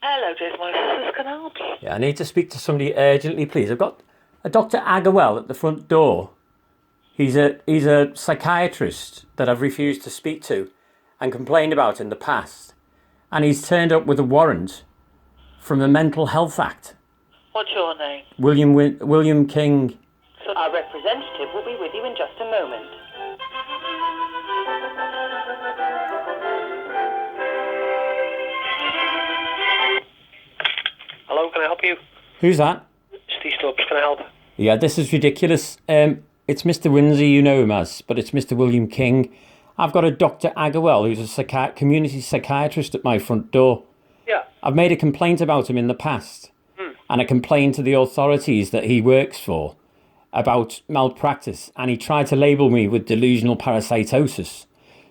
Hello, Jason. My sisters can I help you? Yeah, I need to speak to somebody urgently, please. I've got a Dr. Agawel at the front door. He's a psychiatrist that I've refused to speak to and complained about in the past. And he's turned up with a warrant from the Mental Health Act. What's your name? William King. Our representative will be with you in just a moment. Hello, can I help you? Who's that? Steve Stubbs, can I help? Yeah, this is ridiculous. It's Mr. Windsor, you know him as, but it's Mr. William King. I've got a Dr. Agawel, who's a community psychiatrist at my front door. Yeah. I've made a complaint about him in the past, and I complained to the authorities that he works for about malpractice, and he tried to label me with delusional parasitosis.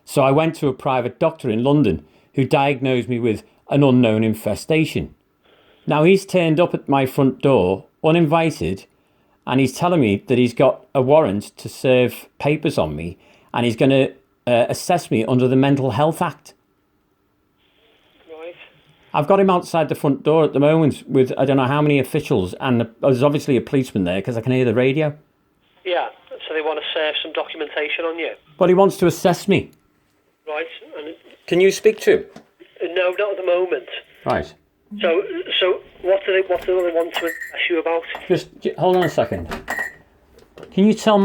So I went to a private doctor in London who diagnosed me with an unknown infestation. Now he's turned up at my front door uninvited, and he's telling me that he's got a warrant to serve papers on me, and he's going to assess me under the Mental Health Act. Right. I've got him outside the front door at the moment with I don't know how many officials, and there's obviously a policeman there because I can hear the radio. Yeah, so they want to serve some documentation on you. But he wants to assess me. Right. And, Can you speak to him? no, not at the moment. Right. So what do they want to ask you about? Just hold on a second. Can you tell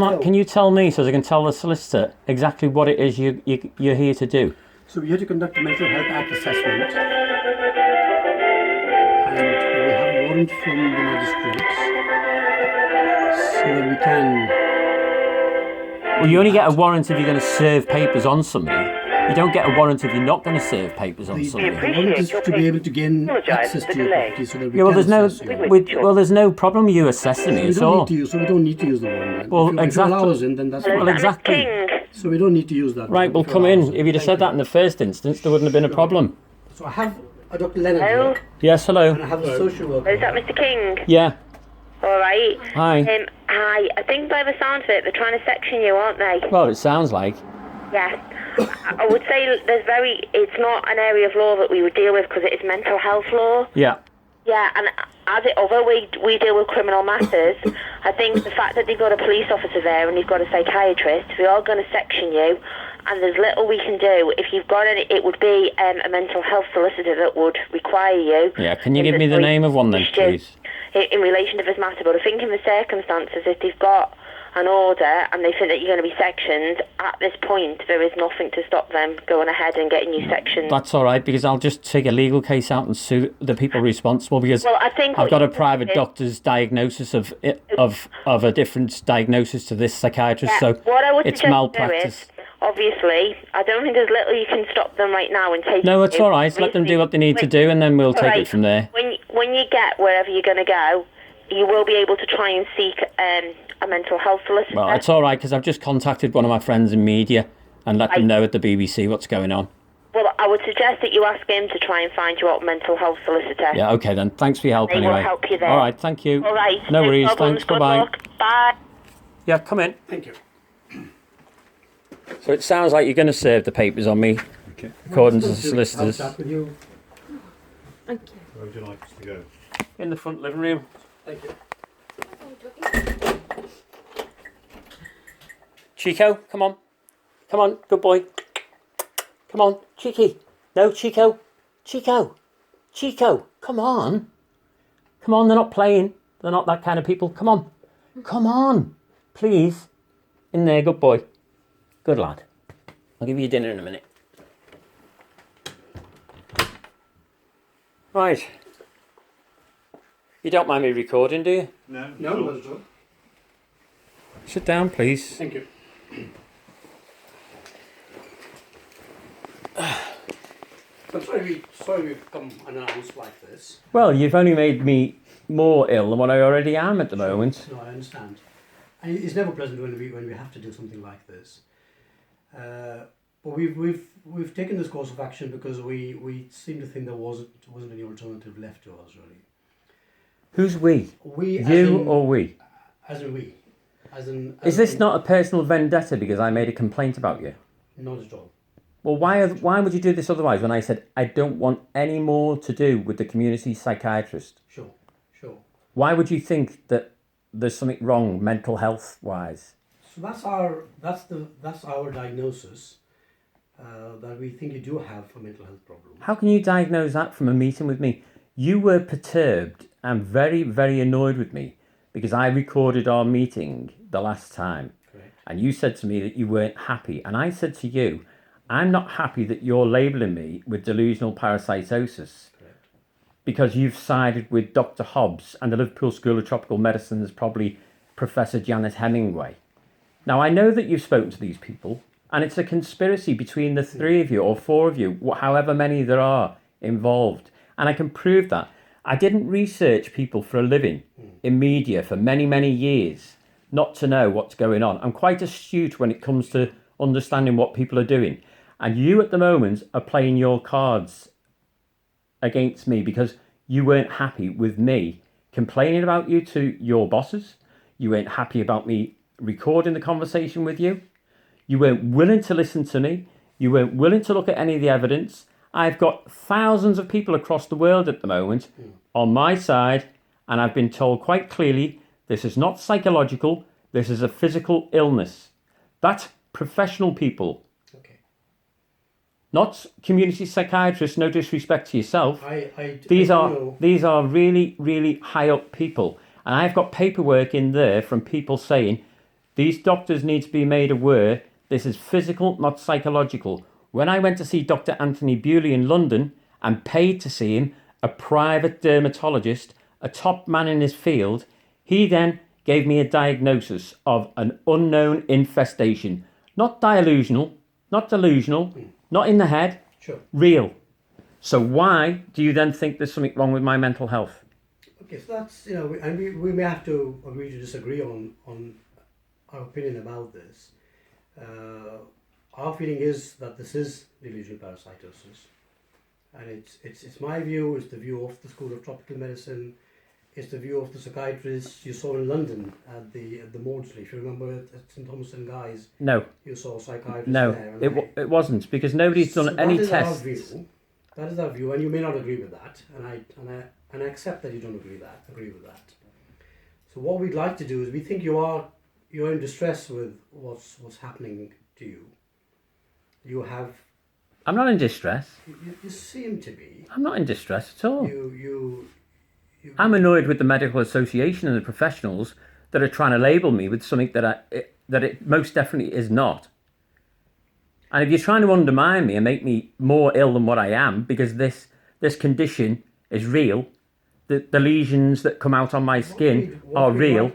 me so I can tell the solicitor exactly what it is you're here to do? So we have to conduct a mental health act assessment, and we have a warrant from the magistrates, so that we can. Well, you only get a warrant if you're going to serve papers on somebody. You don't get a warrant if you're not going to serve papers on somebody. The warrant is to be able to gain access to your property, so that we Yeah, well, can assess you. there's no problem you assessing me at all. So we don't need to use the warrant. Then. Well, if you exactly. allow us in, then that's Well, fine. exactly. So we don't need to use that. Right, well, if you come allow us in. If you'd have said Thank that in the first instance, there wouldn't have been a problem. So I have a Dr. Leonard Hello? here, Yes, hello. and I have a social worker. Is that Mr. King? Yeah. All right. Hi. Hi. I think by the sound of it, they're trying to section you, aren't they? Well, it sounds like. Yes. I would say it's not an area of law that we would deal with because it is mental health law. Yeah. Yeah, and although we deal with criminal matters, I think the fact that they've got a police officer there and you've got a psychiatrist, they are going to section you, and there's little we can do. If you've got any, it would be a mental health solicitor that would require you. Yeah, can you give me the name of one then, please? In relation to this matter, but I think in the circumstances, if they've got an order and they think that you're going to be sectioned, at this point there is nothing to stop them going ahead and getting you sectioned. That's all right, because I'll just take a legal case out and sue the people responsible, because I think I've got a private doctor's diagnosis of a different diagnosis to this psychiatrist, Yeah, so what I would it's suggest malpractice. is, obviously, I don't think there's little you can stop them right now and take. No, it's all right. Let them do what they need to do, and then we'll take it from there. When you get wherever you're going to go, you will be able to try and seek a mental health solicitor. Well, it's all right, because I've just contacted one of my friends in media and let them know at the BBC what's going on. Well, I would suggest that you ask him to try and find you out a mental health solicitor. Yeah, okay then. Thanks for your help They anyway. will help you there. All right, thank you. All right. No worries. problems. Thanks. Good Bye-bye. luck. Bye. Yeah, come in. Thank you. So it sounds like you're going to serve the papers on me, Okay. according to the I'll solicitors. chat with you. Thank you. Where would you like us to go? In the front living room. Thank you. Chico, come on. Come on, good boy. Come on, Cheeky. No, Chico. Chico. Chico, come on. Come on, they're not playing. They're not that kind of people. Come on. Come on. Please. In there, good boy. Good lad. I'll give you your dinner in a minute. Right. You don't mind me recording, do you? No, No, not at all. Sit down, please. Thank you. I'm sorry we've come unannounced like this. Well, you've only made me more ill than what I already am at the moment. No, I understand. And it's never pleasant when we have to do something like this. But we've taken this course of action because we seem to think there wasn't any alternative left to us, really. Who's we? We You or we? As in we. As Is this not a personal vendetta because I made a complaint about you? Not at all. Well, why would you do this otherwise when I said I don't want any more to do with the community psychiatrist? Sure. Why would you think that there's something wrong mental health wise? So that's our diagnosis, that we think you do have a mental health problem. How can you diagnose that from a meeting with me? You were perturbed and very, very annoyed with me because I recorded our meeting the last time. Correct. And you said to me that you weren't happy. And I said to you, I'm not happy that you're labelling me with delusional parasitosis. Correct. Because you've sided with Dr. Hobbs and the Liverpool School of Tropical Medicine is probably Professor Janet Hemingway. Now, I know that you've spoken to these people, and it's a conspiracy between the three of you or four of you, however many there are involved. And I can prove that. I didn't research people for a living in media for many, many years, not to know what's going on. I'm quite astute when it comes to understanding what people are doing. And you at the moment are playing your cards against me because you weren't happy with me complaining about you to your bosses. You weren't happy about me recording the conversation with you. You weren't willing to listen to me. You weren't willing to look at any of the evidence. I've got thousands of people across the world at the moment on my side, and I've been told quite clearly this is not psychological, this is a physical illness. That's professional people. Okay. Not community psychiatrists, no disrespect to yourself. These These are really, really high up people. And I've got paperwork in there from people saying these doctors need to be made aware this is physical, not psychological. When I went to see Dr. Anthony Bewley in London and paid to see him, a private dermatologist, a top man in his field, he then gave me a diagnosis of an unknown infestation. Not delusional, not in the head, Sure. real. So why do you then think there's something wrong with my mental health? Okay, so that's, we may have to agree to disagree on our opinion about this. Our feeling is that this is delusional parasitosis, and it's my view, it's the view of the School of Tropical Medicine, it's the view of the psychiatrists you saw in London at the Maudsley. If you remember at St Thomas and Guy's, No, you saw a psychiatrist no, there. it wasn't because nobody's done any tests. That is our view, and you may not agree with that, and I accept that you don't agree with that. So what we'd like to do is we think you're in distress with what's happening to you. You have. I'm not in distress. You seem to be. I'm not in distress at all. You I'm annoyed with the medical association and the professionals that are trying to label me with something that it most definitely is not. And if you're trying to undermine me and make me more ill than what I am, because this condition is real, the lesions that come out on my skin are real.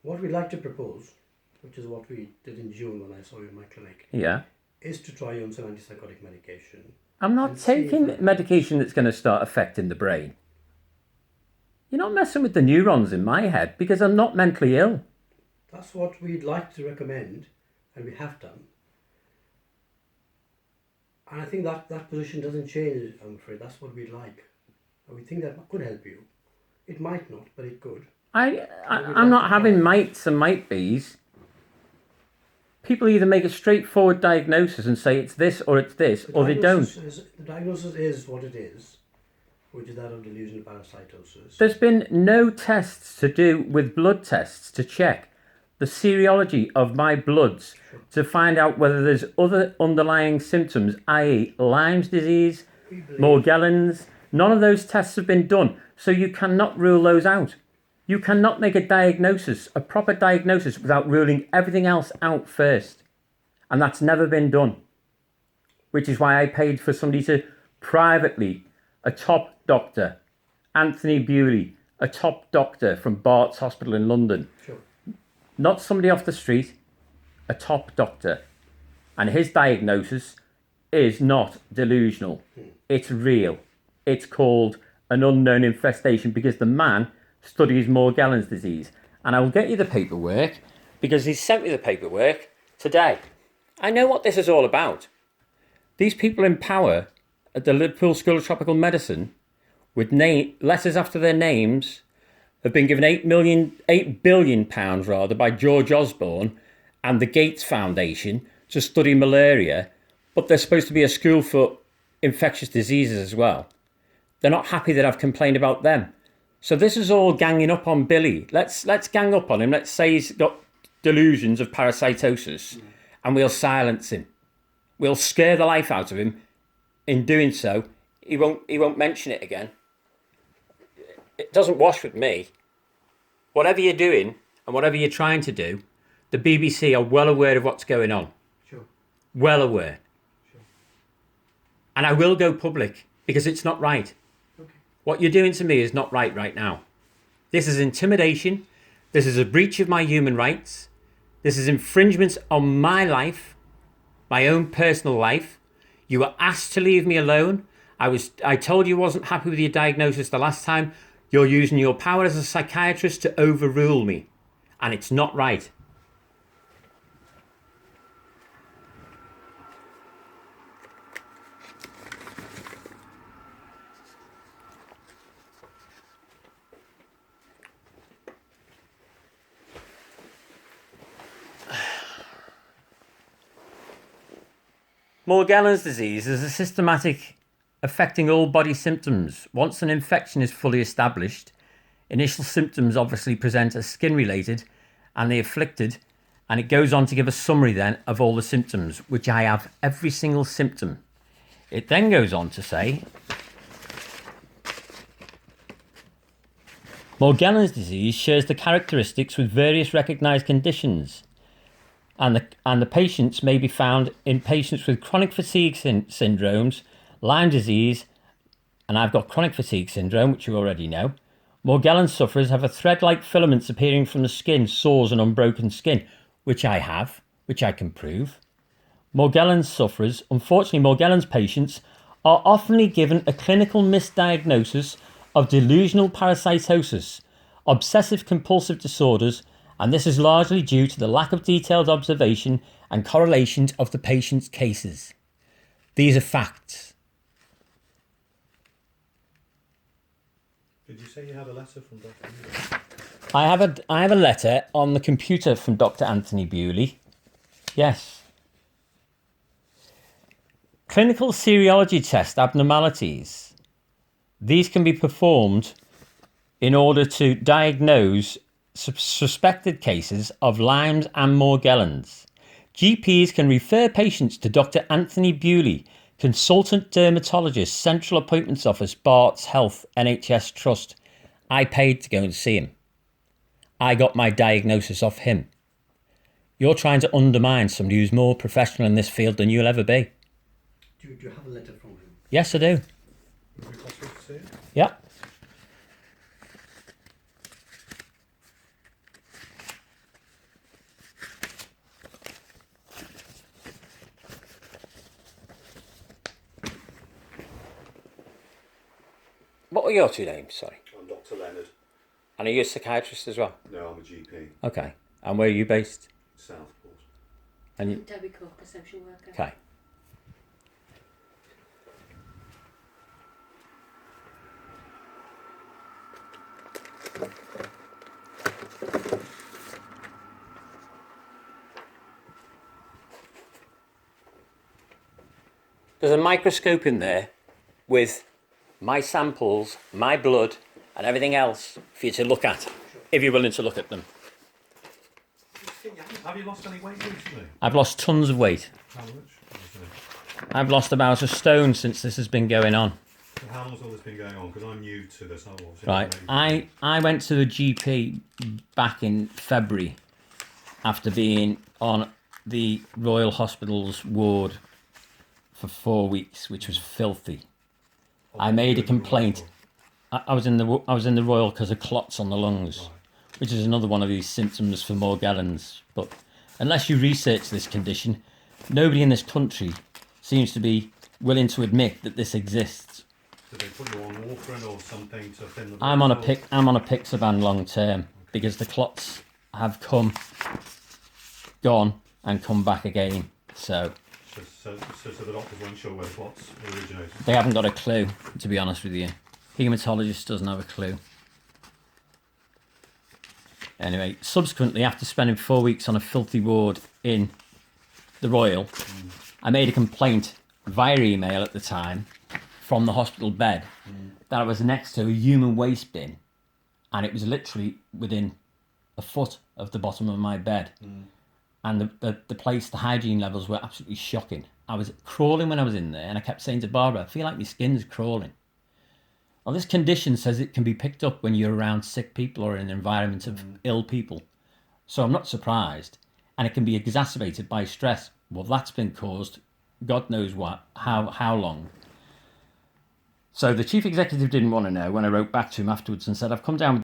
What we'd like to propose, which is what we did in June when I saw you in my clinic, Yeah. is to try on some antipsychotic medication. I'm not taking medication that's going to start affecting the brain. You're not messing with the neurons in my head because I'm not mentally ill. That's what we'd like to recommend, and we have done. And I think that position doesn't change, I'm afraid. That's what we'd like. And we think that could help you. It might not, but it could. I'm not having mights and might be's. People either make a straightforward diagnosis and say it's this or it's this, or they don't. The diagnosis is what it is, which is that of delusional parasitosis. There's been no tests to do with blood tests to check the serology of my bloods to find out whether there's other underlying symptoms, i.e. Lyme's disease, Morgellons. None of those tests have been done, so you cannot rule those out. You cannot make a diagnosis, a proper diagnosis, without ruling everything else out first. And that's never been done. Which is why I paid for somebody to privately, a top doctor, Anthony Bewley, a top doctor from Bart's Hospital in London. Sure. Not somebody off the street, a top doctor. And his diagnosis is not delusional. It's real. It's called an unknown infestation because the man studies Morgellons disease. And I will get you the paperwork because he sent me the paperwork today. I know what this is all about. These people in power at the Liverpool School of Tropical Medicine with letters after their names have been given £8 billion by George Osborne and the Gates Foundation to study malaria but there's supposed to be a school for infectious diseases as well. They're not happy that I've complained about them. So this is all ganging up on Billy. Let's gang up on him. Let's say he's got delusions of parasitosis, and we'll silence him. We'll scare the life out of him. In doing so, he won't mention it again. It doesn't wash with me. Whatever you're doing and whatever you're trying to do, the BBC are well aware of what's going on. Sure. Well aware. Sure. And I will go public because it's not right. Okay. What you're doing to me is not right now. This is intimidation. This is a breach of my human rights. This is infringement on my life, my own personal life. You were asked to leave me alone. I told you I wasn't happy with your diagnosis the last time. You're using your power as a psychiatrist to overrule me. And it's not right. Morgellons disease is a systematic affecting all body symptoms. Once an infection is fully established, initial symptoms obviously present as skin-related and the afflicted, and it goes on to give a summary then of all the symptoms, which I have every single symptom. It then goes on to say, Morgellons disease shares the characteristics with various recognised conditions, and the patients may be found in patients with chronic fatigue syndromes, Lyme disease, and I've got chronic fatigue syndrome, which you already know. Morgellons sufferers have a thread-like filaments appearing from the skin, sores and unbroken skin, which I have, which I can prove. Morgellons sufferers, unfortunately Morgellons patients, are often given a clinical misdiagnosis of delusional parasitosis, obsessive compulsive disorders, and this is largely due to the lack of detailed observation and correlations of the patient's cases. These are facts. Did you say you had a letter from Dr. I have a letter on the computer from Dr. Anthony Bewley. Yes. Clinical serology test abnormalities. These can be performed in order to diagnose suspected cases of Lyme's and Morgellons. GPs can refer patients to Dr. Anthony Bewley, Consultant Dermatologist, Central Appointments Office, Barts Health, NHS Trust. I paid to go and see him. I got my diagnosis off him. You're trying to undermine somebody who's more professional in this field than you'll ever be. Do you have a letter from him? Yes, I do. Would it be possible to see it? Yeah. What were your two names? Sorry. I'm Dr. Leonard. And are you a psychiatrist as well? No, I'm a GP. Okay. And where are you based? Southport. And you... Debbie Cook, a social worker. Okay. There's a microscope in there with my samples, my blood, and everything else for you to look at, if you're willing to look at them. Have you lost any weight recently? I've lost tons of weight. How much? I've lost about a stone since this has been going on. So how long's all this been going on? Because I'm new to this. Right. I went to the GP back in February after being on the Royal Hospital's ward for 4 weeks, which was filthy. I made a complaint. I was in the Royal because of clots on the lungs, which is another one of these symptoms for Morgellons. But unless you research this condition, nobody in this country seems to be willing to admit that this exists. Did they put you on warfarin or something to thin the blood? I'm on a Pixaban long term because the clots have gone and come back again. So the doctors weren't sure where the clots originated. they haven't got a clue, to be honest with you. Haematologist doesn't have a clue. Anyway, subsequently, after spending 4 weeks on a filthy ward in the Royal, I made a complaint via email at the time from the hospital bed that I was next to a human waste bin, and it was literally within a foot of the bottom of my bed. And the place, the hygiene levels were absolutely shocking. I was crawling when I was in there, and I kept saying to Barbara, I feel like my skin's crawling. Well, this condition says it can be picked up when you're around sick people or in an environment of ill people. So I'm not surprised. And it can be exacerbated by stress. Well, that's been caused, God knows what, how long. So the chief executive didn't want to know when I wrote back to him afterwards and said, I've come down with